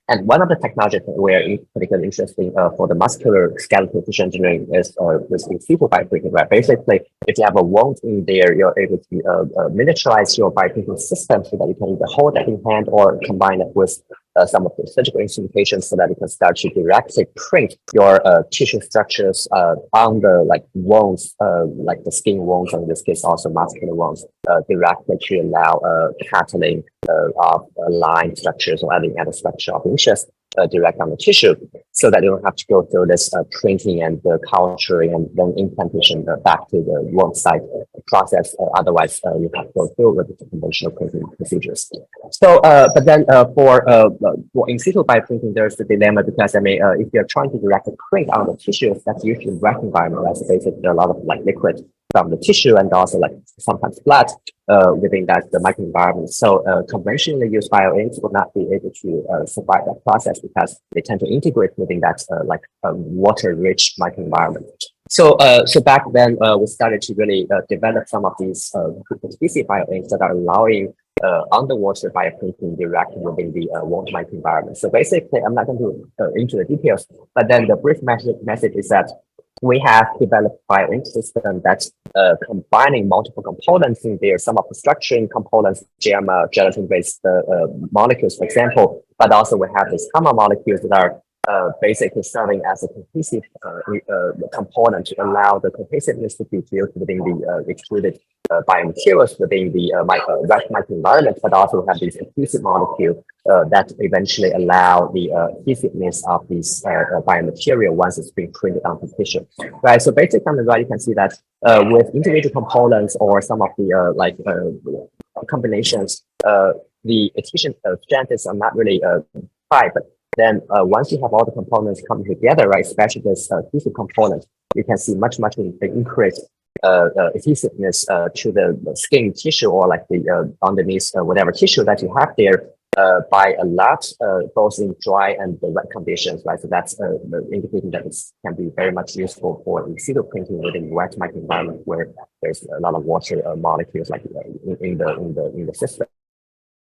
And one of the technologies that we're particularly interested in for the muscular skeletal tissue engineering is with in situ bioprinting, right? Basically, if you have a wound in there, you're able to miniaturize your bioprinting system so that you can either hold it in hand or combine it with some of the surgical instrumentation so that you can start to directly print your tissue structures on the wounds, like the skin wounds, and in this case also muscular wounds, directly to allow patterning of line structures or any other structure of interest direct on the tissue, so that you don't have to go through this printing and culturing and then implantation back to the wound site process. Otherwise, you have to go through with the conventional printing procedures. So, but then for in situ bioprinting, there's the dilemma because if you're trying to directly print on the tissues, that's usually wet environment, right? So basically, there are a lot of liquid from the tissue and also sometimes blood within the microenvironment. So conventionally used bioinks will not be able to survive that process because they tend to integrate within that water-rich microenvironment. So back then we started to really develop some of these species bioinks that are allowing underwater bioprinting directly within the water microenvironment. So basically, I'm not going to into the details, but then the brief message is that we have developed bioink system that's combining multiple components in there, some of the structuring components, gelatin-based molecules, for example, but also we have these common molecules that are basically serving as a cohesive component to allow the cohesiveness to be built within the extruded biomaterials within the wet microenvironment, but also have these adhesive molecules that eventually allow the adhesiveness of this biomaterial once it's been printed onto tissue. Right. So basically on the right, you can see that with individual components or some of the combinations, the adhesion chances are not really high, but then once you have all the components coming together, right, especially this adhesive component, you can see much increased adhesiveness to the skin tissue or the underneath whatever tissue that you have there by a lot, both in dry and the wet conditions, right? So that's indicating that it can be very much useful for in situ printing within wet microenvironment where there's a lot of water molecules in the system.